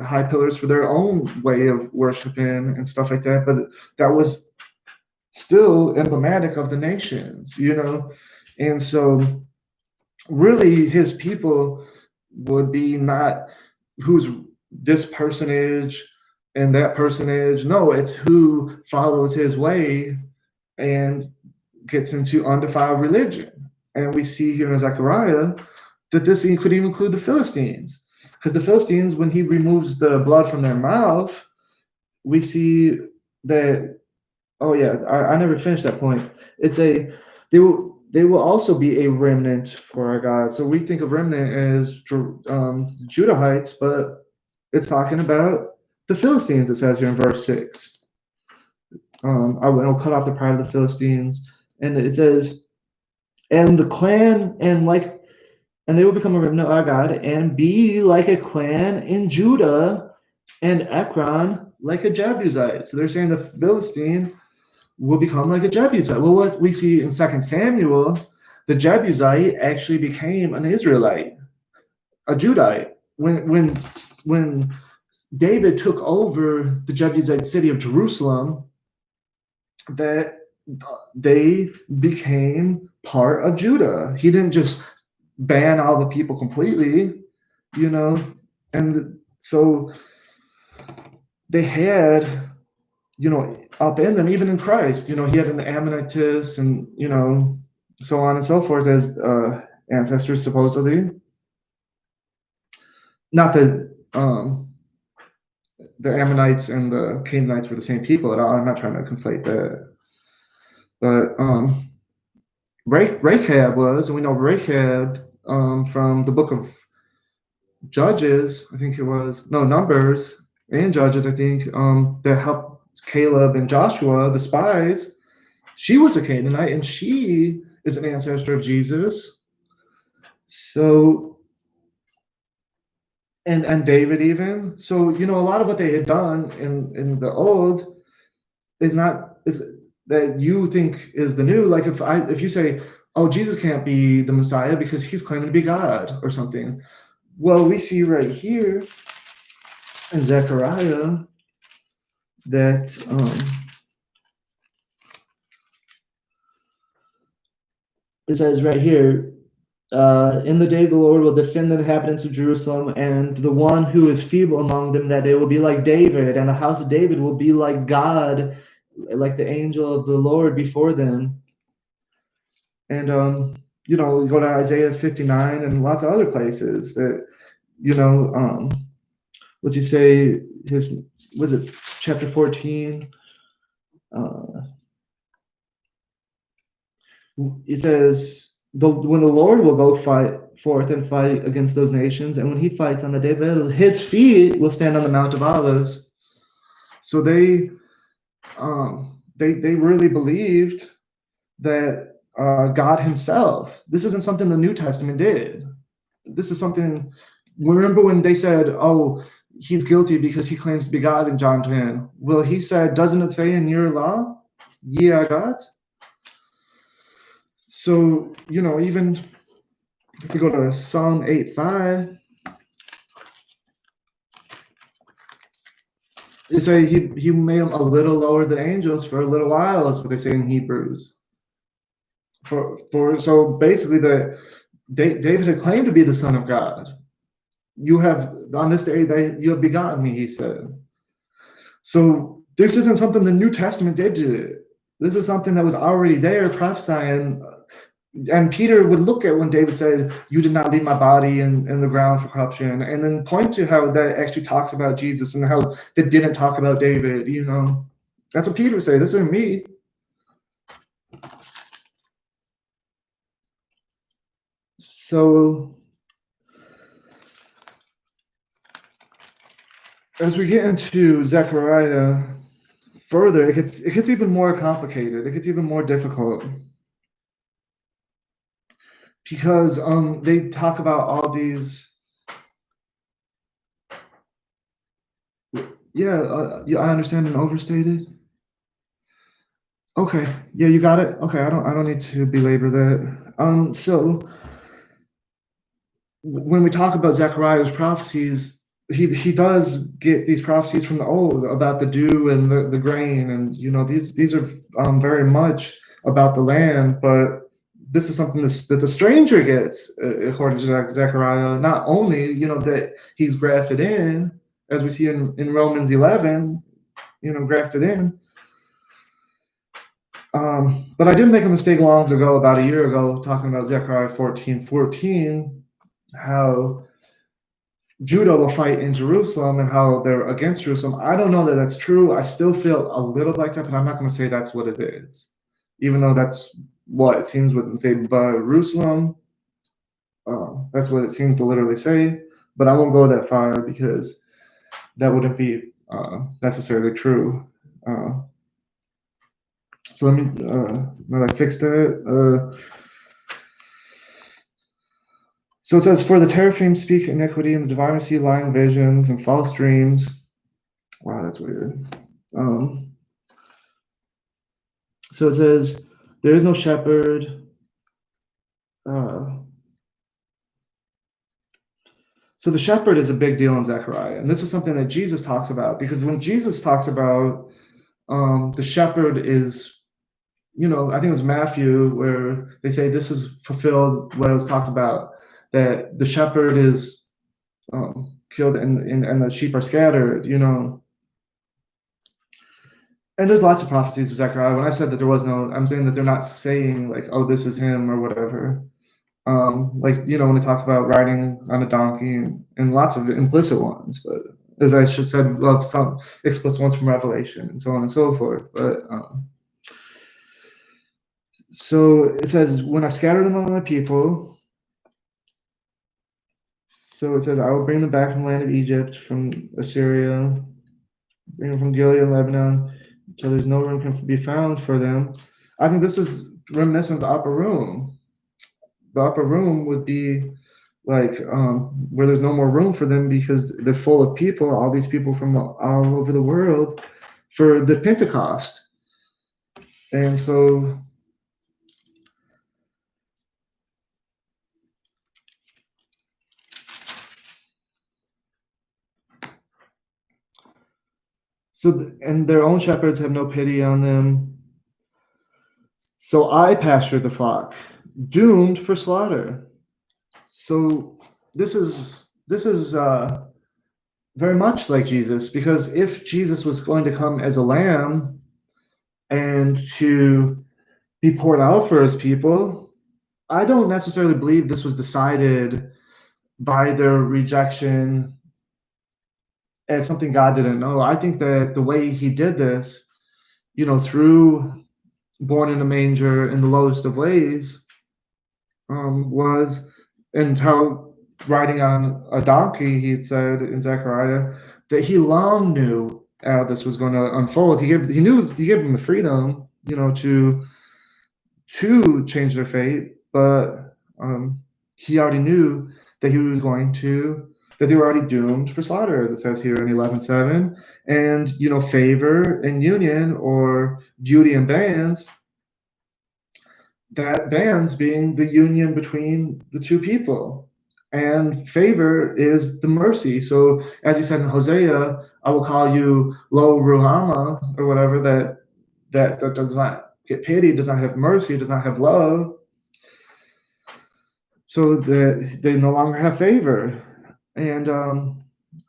high pillars for their own way of worshiping and stuff like that. But that was still emblematic of the nations, And so really his people would be not who's this personage and that personage. No, it's who follows his way and gets into undefiled religion. And we see here in Zechariah that this could even include the Philistines, because the Philistines, when he removes the blood from their mouth, we see that, I never finished that point. They will also be a remnant for our God. So we think of remnant as Judahites, but it's talking about the Philistines, it says here in verse 6. I will cut off the pride of the Philistines, and it says, and the clan and they will become a remnant of our God and be like a clan in Judah, and Ekron like a Jebusite. So they're saying the Philistine will become like a Jebusite. Well, what we see in 2 Samuel, the Jebusite actually became an Israelite, a Judite. When David took over the Jebusite city of Jerusalem, that they became part of Judah. He didn't just ban all the people completely, and so they had, up in them, even in Christ, he had an Ammonitess and, so on and so forth as ancestors, supposedly. Not that the Ammonites and the Canaanites were the same people at all. I'm not trying to conflate that. But Rahab was, and we know Rahab from the book of Judges, I think it was, no, Numbers and Judges, I think, that helped Caleb and Joshua, the spies. She was a Canaanite, and she is an ancestor of Jesus. So, and David even. So, a lot of what they had done in the old is that you think is the new. Like if you say, oh, Jesus can't be the Messiah because he's claiming to be God or something. Well, we see right here in Zechariah that it says right here, in the day the Lord will defend the inhabitants of Jerusalem, and the one who is feeble among them that day will be like David, and the house of David will be like God, like the angel of the Lord before them. And we go to Isaiah 59 and lots of other places that, what's he say? Was it chapter 14. It says, when the Lord will go fight forth and fight against those nations, and when he fights on the day of battle, his feet will stand on the Mount of Olives. So they really believed that God himself, this isn't something the New Testament did. This is something, remember when they said, oh, he's guilty because he claims to be God in John 10. Well, he said, doesn't it say in your law, ye are gods? So, even if we go to Psalm 8:5, it say he made them a little lower than angels for a little while. That's what they say in Hebrews. So basically, David had claimed to be the Son of God. You have on this day that you have begotten me, he said. So this isn't something the New Testament did to it. This is something that was already there, prophesying. And Peter would look at when David said, you did not leave my body in the ground for corruption, and then point to how that actually talks about Jesus and how it didn't talk about David. That's what Peter would say. This isn't me. So as we get into Zechariah further, it gets even more complicated. It gets even more difficult. Because they talk about all these. Yeah, I understand and overstated. Okay, yeah, you got it. Okay, I don't need to belabor that. So when we talk about Zechariah's prophecies, he does get these prophecies from the old about the dew and the grain, and these are very much about the land, but this is something that the stranger gets, according to Zechariah. Not only that he's grafted in, as we see in Romans 11, grafted in. But I did make a mistake long ago, about a year ago, talking about Zechariah 14:14, how Judah will fight in Jerusalem and how they're against Jerusalem. I don't know that that's true. I still feel a little like that, but I'm not going to say that's what it is, even though that's what it seems wouldn't say Jerusalem. That's what it seems to literally say, but I won't go that far because that wouldn't be necessarily true. So let me, now that I fixed that. So it says, for the teraphim speak iniquity, and the divine see lying visions and false dreams. Wow, that's weird. So it says, there is no shepherd. So the shepherd is a big deal in Zechariah. And this is something that Jesus talks about, because when Jesus talks about the shepherd is, I think it was Matthew, where they say this is fulfilled what it was talked about, that the shepherd is killed and the sheep are scattered, And there's lots of prophecies of Zechariah. When I said that there was no, I'm saying that they're not saying like, oh, this is him or whatever. Like, when they talk about riding on a donkey and lots of implicit ones, but as I should said, love some explicit ones from Revelation and so on and so forth. But so it says, when I scatter them among my people. So it says, I will bring them back from the land of Egypt, from Assyria, bring them from Gilead and Lebanon, until there's no room can be found for them. I think this is reminiscent of the upper room. The upper room would be like where there's no more room for them because they're full of people, all these people from all over the world for the Pentecost. And so and their own shepherds have no pity on them. So I pastured the flock, doomed for slaughter. So this is very much like Jesus, because if Jesus was going to come as a lamb and to be poured out for his people, I don't necessarily believe this was decided by their rejection as something God didn't know. I think that the way he did this, through born in a manger in the lowest of ways, was, and how riding on a donkey, he said in Zechariah, that he long knew how this was going to unfold. He gave them the freedom, to change their fate, but he already knew that he was going to that they were already doomed for slaughter, as it says here in 11:7. And favor and union, or beauty and bands, that bands being the union between the two people. And favor is the mercy. So as he said in Hosea, I will call you Lo Ruhama, or whatever, that does not get pity, does not have mercy, does not have love, so that they no longer have favor. And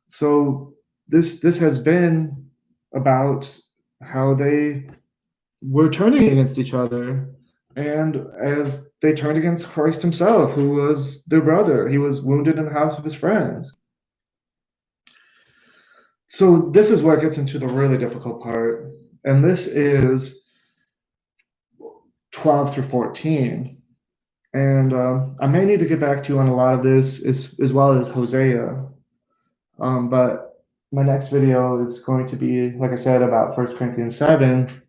so this has been about how they were turning against each other. And as they turned against Christ himself, who was their brother, he was wounded in the house of his friends. So this is where it gets into the really difficult part. And this is 12 through 14. And I may need to get back to you on a lot of this, as well as Hosea. But my next video is going to be, like I said, about 1 Corinthians 7.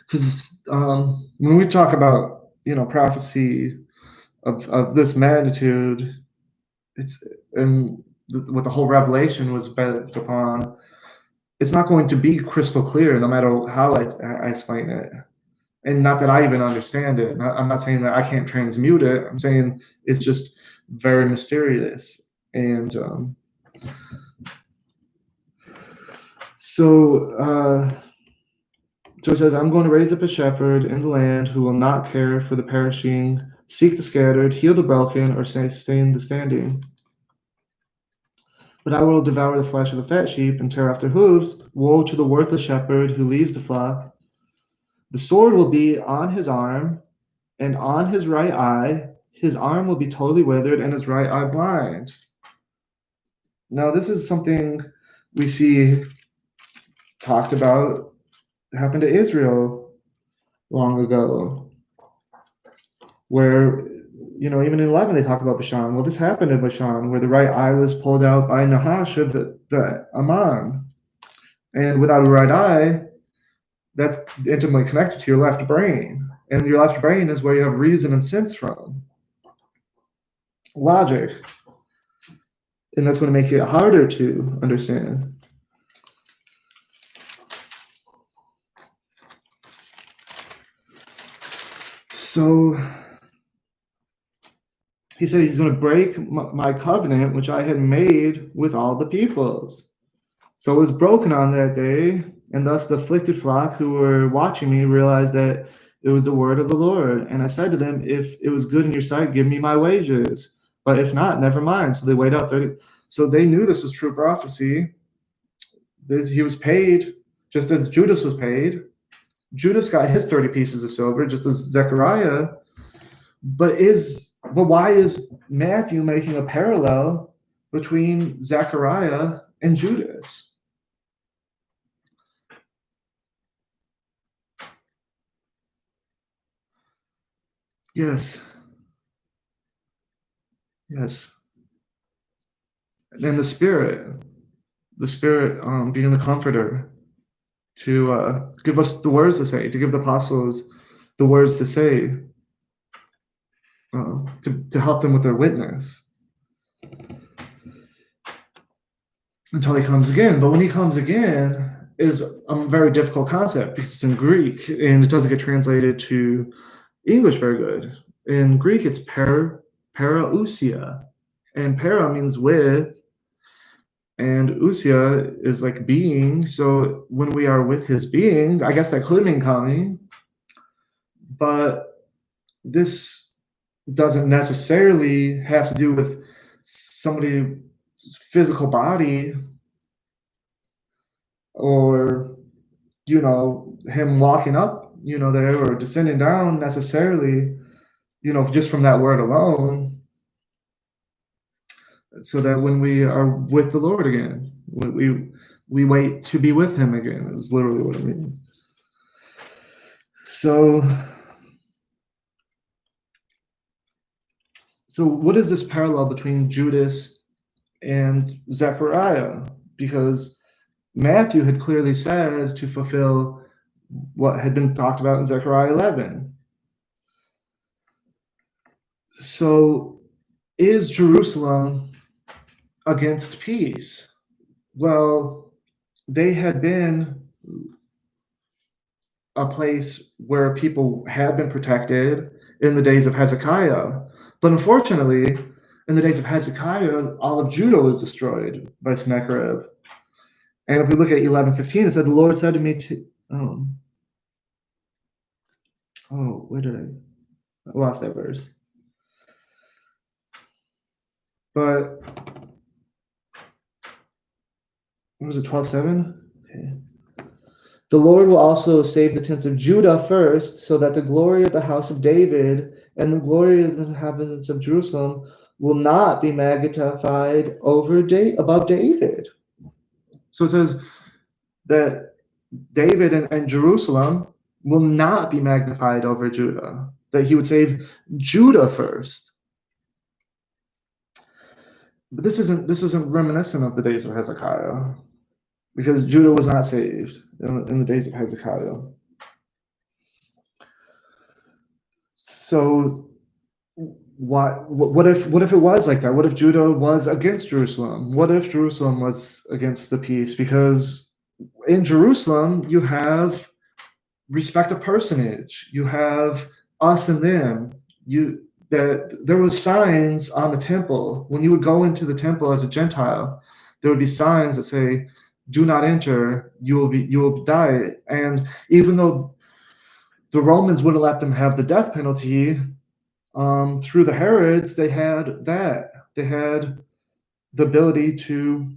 Because when we talk about, prophecy of this magnitude, it's what the whole revelation was built upon, it's not going to be crystal clear no matter how I explain it. And not that I even understand it. I'm not saying that I can't transmute it. I'm saying it's just very mysterious. And so it says, I'm going to raise up a shepherd in the land who will not care for the perishing, seek the scattered, heal the broken, or sustain the standing. But I will devour the flesh of the fat sheep and tear off their hooves. Woe to the worthless shepherd who leaves the flock. The sword will be on his arm and on his right eye. His arm will be totally withered and his right eye blind. Now, this is something we see talked about, happened to Israel long ago, where, even in 11, they talk about Bashan. Well, this happened in Bashan, where the right eye was pulled out by Nahash of the Ammon. And without a right eye, that's intimately connected to your left brain. And your left brain is where you have reason and sense from. Logic. And that's going to make it harder to understand. So he said he's going to break my covenant, which I had made with all the peoples. So it was broken on that day, and thus the afflicted flock who were watching me realized that it was the word of the Lord. And I said to them, if it was good in your sight, give me my wages. But if not, never mind. So they weighed out 30. So they knew this was true prophecy. He was paid just as Judas was paid. Judas got his 30 pieces of silver, just as Zechariah. But why is Matthew making a parallel between Zechariah and Judas? Yes. Yes. And the Spirit being the comforter, to give us the words to say, to give the apostles the words to say, to help them with their witness until he comes again. But when he comes again is a very difficult concept because it's in Greek and it doesn't get translated to English very good. In Greek, it's parousia, and para means with, and ousia is like being. So when we are with his being, I guess that could mean coming, but this doesn't necessarily have to do with somebody's physical body, or him walking up there, or descending down necessarily, just from that word alone. so that when we are with the Lord again, we wait to be with him again, is literally what it means. So what is this parallel between Judas and Zechariah? Because Matthew had clearly said to fulfill what had been talked about in Zechariah 11. So is Jerusalem against peace? Well, they had been a place where people had been protected in the days of Hezekiah. But unfortunately, in the days of Hezekiah, all of Judah was destroyed by Sennacherib. And if we look at 11:15, it said, the Lord said to me, where did I lost that verse. But what was it, 12:7? Okay. The Lord will also save the tents of Judah first, so that the glory of the house of David and the glory of the inhabitants of Jerusalem will not be magnified above David. So it says that David and Jerusalem will not be magnified over Judah, that he would save Judah first. But this isn't reminiscent of the days of Hezekiah, because Judah was not saved in the days of Hezekiah. So what if it was like that? What if Judah was against Jerusalem? What if Jerusalem was against the peace? Because in Jerusalem you have respect of personage. You have us and them. That there was signs on the temple. When you would go into the temple as a Gentile, there would be signs that say, "Do not enter. You will die." And even though the Romans wouldn't let them have the death penalty, through the Herods, they had that. They had the ability to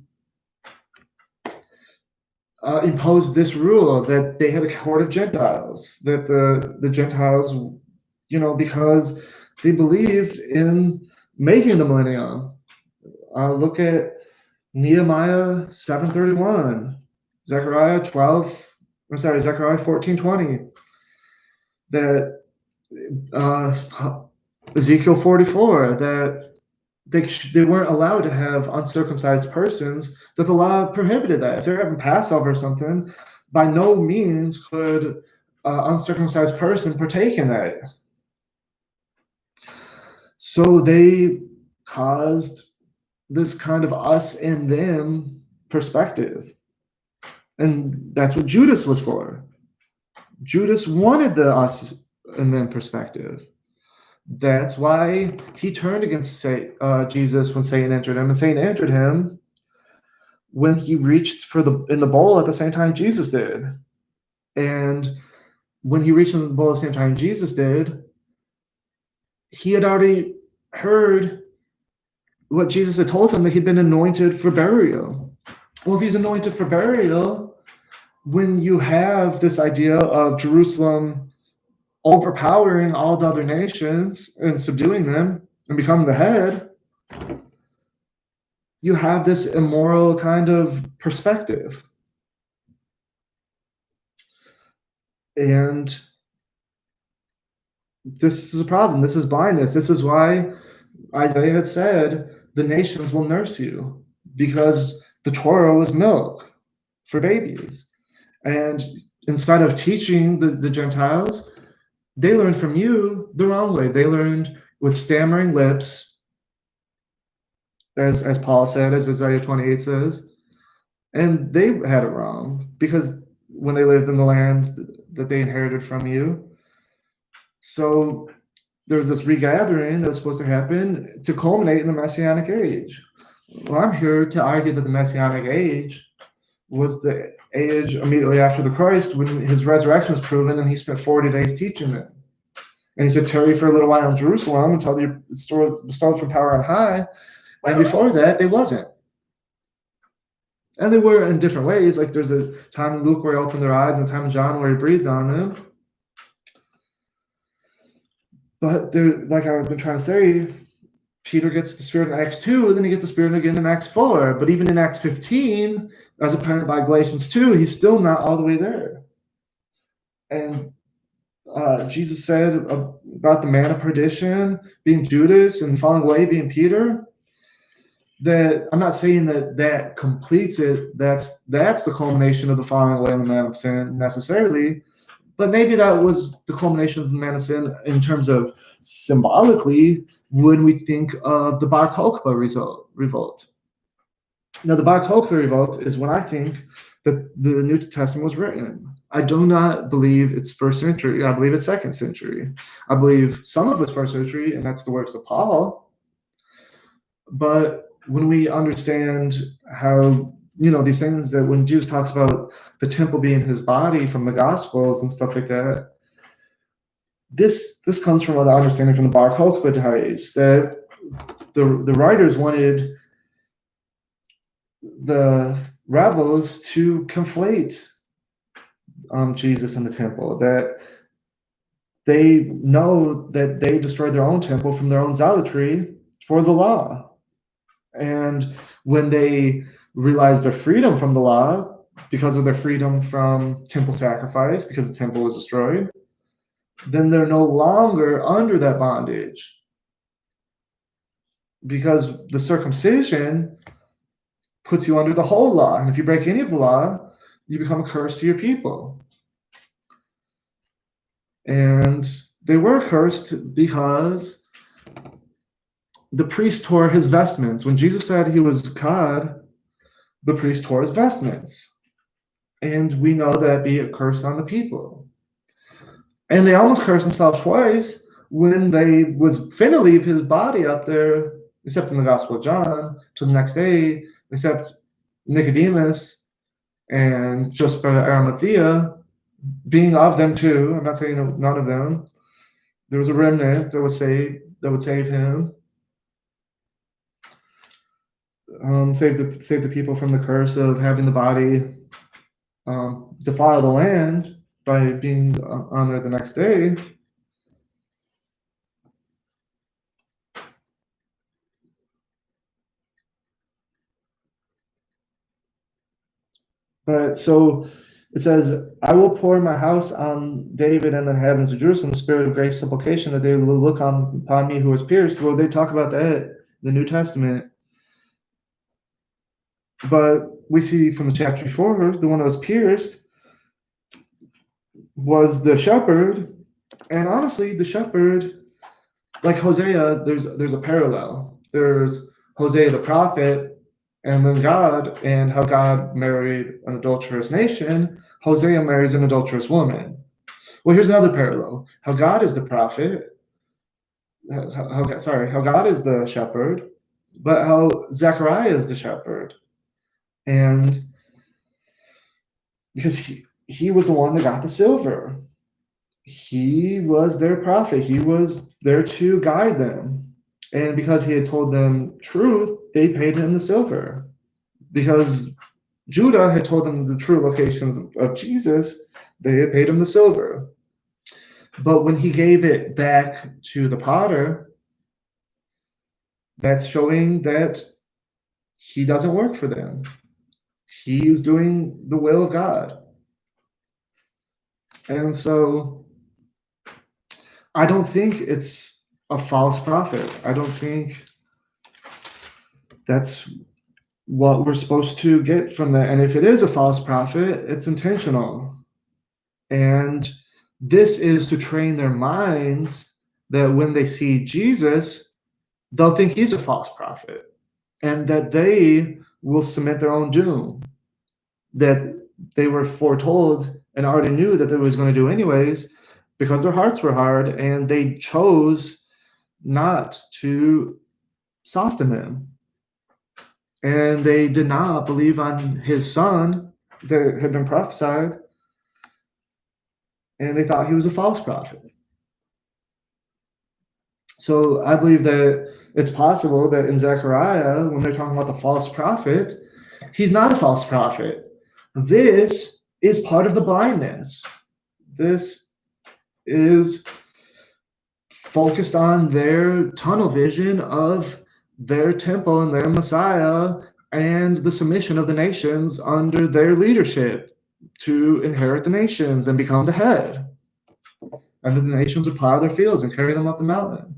impose this rule that they had a court of Gentiles, that the Gentiles, because they believed in making the millennium. Look at Nehemiah 7:31, Zechariah 14:20, that Ezekiel 44, that they weren't allowed to have uncircumcised persons, that the law prohibited that. If they're having Passover or something, by no means could an uncircumcised person partake in that. So they caused this kind of us and them perspective. And that's what Judas was for. Judas wanted the us and them perspective. That's why he turned against Jesus when Satan entered him, and Satan entered him when he reached in the bowl at the same time Jesus did. And when he reached in the bowl at the same time Jesus did, he had already heard what Jesus had told him, that he'd been anointed for burial. Well, if he's anointed for burial, when you have this idea of Jerusalem overpowering all the other nations and subduing them and becoming the head, you have this immoral kind of perspective. And this is a problem. This is blindness. This is why Isaiah had said, the nations will nurse you, because the Torah was milk for babies. And instead of teaching the Gentiles, they learned from you the wrong way. They learned with stammering lips, as Paul said, as Isaiah 28 says, and they had it wrong, because when they lived in the land that they inherited from you. So there's this regathering that's supposed to happen to culminate in the Messianic age. Well, I'm here to argue that the Messianic age was the age immediately after the Christ, when his resurrection was proven and he spent 40 days teaching it. And he said, tarry for a little while in Jerusalem until you're bestowed from power on high. And before that, they wasn't. And they were in different ways. Like there's a time in Luke where he opened their eyes, and a time in John where he breathed on them. But there, like I've been trying to say, Peter gets the Spirit in Acts 2, and then he gets the Spirit again in Acts 4. But even in Acts 15, as apparent by Galatians 2, he's still not all the way there. And Jesus said about the man of perdition being Judas and falling away being Peter, that I'm not saying that completes it. That's the culmination of the falling away of the man of sin necessarily. But maybe that was the culmination of the man of sin in terms of symbolically when we think of the Bar Kokhba revolt. Now, the Bar Kokhba revolt is when I think that the New Testament was written. I do not believe it's first century. I believe it's second century. I believe some of it's first century, and that's the works of Paul. But when we understand how, these things that when Jesus talks about the temple being his body from the Gospels and stuff like that, this comes from an understanding from the Bar Kokhba days that the writers wanted the rebels to conflate Jesus in the temple, that they know that they destroyed their own temple from their own zealotry for the law. And when they realized their freedom from the law because of their freedom from temple sacrifice, because the temple was destroyed, then they're no longer under that bondage. Because the circumcision puts you under the whole law. And if you break any of the law, you become a curse to your people. And they were cursed because the priest tore his vestments. When Jesus said he was God, the priest tore his vestments. And we know that be a curse on the people. And they almost cursed themselves twice when they was finna leave his body up there, except in the Gospel of John, till the next day, except Nicodemus and Joseph of Arimathea, being of them too. I'm not saying none of them. There was a remnant that would save him. Save the people from the curse of having the body defile the land by being honored the next day. But so it says, I will pour my house on David and the inhabitants of Jerusalem, the spirit of grace supplication, that they will look upon me who was pierced. Well, they talk about that in the New Testament. But we see from the chapter before, the one that was pierced was the shepherd. And honestly, the shepherd, like Hosea, there's a parallel. There's Hosea the prophet, and then God, and how God married an adulterous nation. Hosea marries an adulterous woman. Well, here's another parallel. How God is the prophet. How God is the shepherd, but how Zechariah is the shepherd. And because he was the one that got the silver. He was their prophet. He was there to guide them. And because he had told them truth, they paid him the silver. Because Judah had told them the true location of Jesus, they had paid him the silver. But when he gave it back to the potter, that's showing that he doesn't work for them. He's doing the will of God. And so I don't think it's a false prophet. I don't think that's what we're supposed to get from that. And if it is a false prophet, it's intentional. And this is to train their minds that when they see Jesus, they'll think he's a false prophet and that they will submit their own doom, that they were foretold and already knew that they was going to do anyways, because their hearts were hard and they chose not to soften him. And they did not believe on his son that had been prophesied, and they thought he was a false prophet. So I believe that it's possible that in Zechariah, when they're talking about the false prophet, he's not a false prophet. This is part of the blindness. This is focused on their tunnel vision of their temple and their Messiah and the submission of the nations under their leadership to inherit the nations and become the head. And then the nations would plow their fields and carry them up the mountain.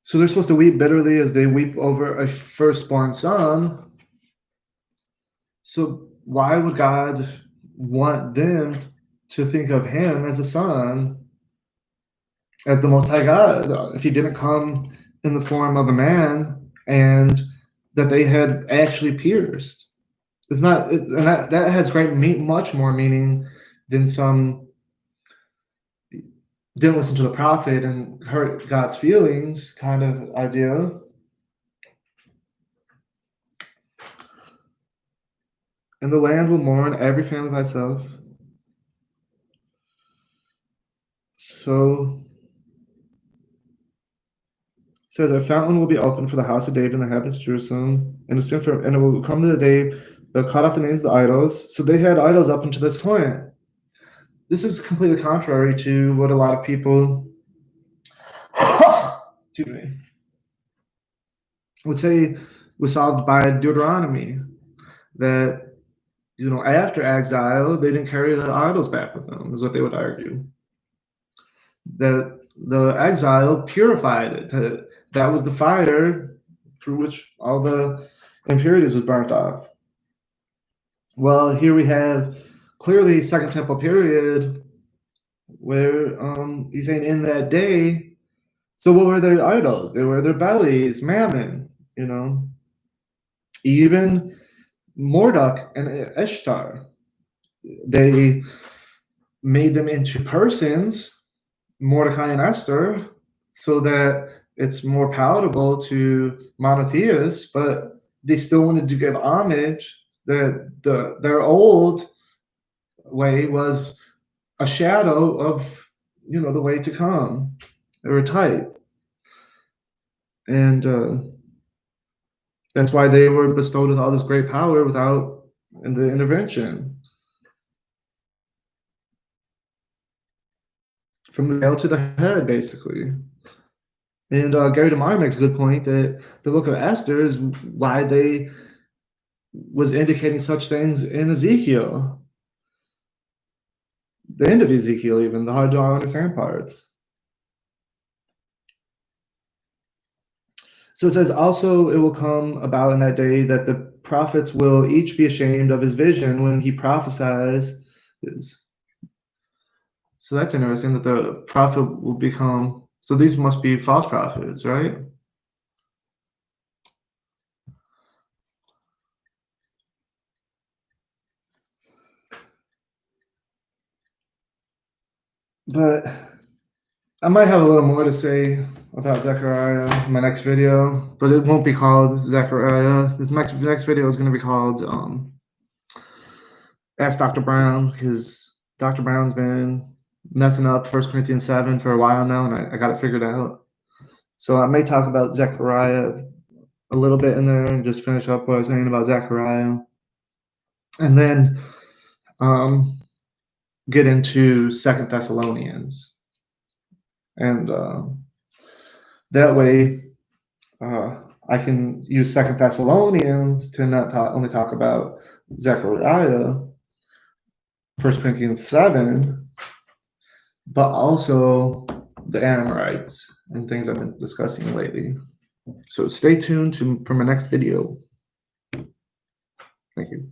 So they're supposed to weep bitterly as they weep over a firstborn son. So why would God want them to think of him as a son, as the Most High God, if he didn't come in the form of a man and that they had actually pierced? It's not, and that has much more meaning than some didn't listen to the prophet and hurt God's feelings kind of idea. And the land will mourn, every family by itself. So it says a fountain will be opened for the house of David and the inhabitants of Jerusalem, and it will come to the day they'll cut off the names of the idols. So they had idols up until this point. This is completely contrary to what a lot of people excuse me, would say was solved by Deuteronomy, that after exile they didn't carry the idols back with them, is what they would argue. That the exile purified it. That was the fire through which all the impurities was burnt off. Well, here we have clearly Second Temple period where he's saying in that day. So what were their idols? They were their bellies, mammon, even Marduk and Ishtar. They made them into persons, Mordecai and Esther, so that it's more palatable to monotheists, but they still wanted to give homage. Their old way was a shadow of the way to come. They were type. And that's why they were bestowed with all this great power without the intervention. From the tail to the head, basically. And Gary DeMar makes a good point that the book of Esther is why they was indicating such things in Ezekiel. The end of Ezekiel, even, the hard to understand parts. So it says, also it will come about in that day that the prophets will each be ashamed of his vision when he prophesies. So that's interesting that the prophet will become, so these must be false prophets, right? But I might have a little more to say about Zechariah in my next video, but it won't be called Zechariah. This next video is going to be called Ask Dr. Brown, because Dr. Brown's been messing up 1 Corinthians 7 for a while now, and I got it figured out. So I may talk about Zechariah a little bit in there and just finish up what I was saying about Zechariah. And then get into 2 Thessalonians. And that way I can use 2 Thessalonians to not only talk about Zechariah, 1 Corinthians 7, but also the Amorites and things I've been discussing lately. So stay tuned for my next video. Thank you.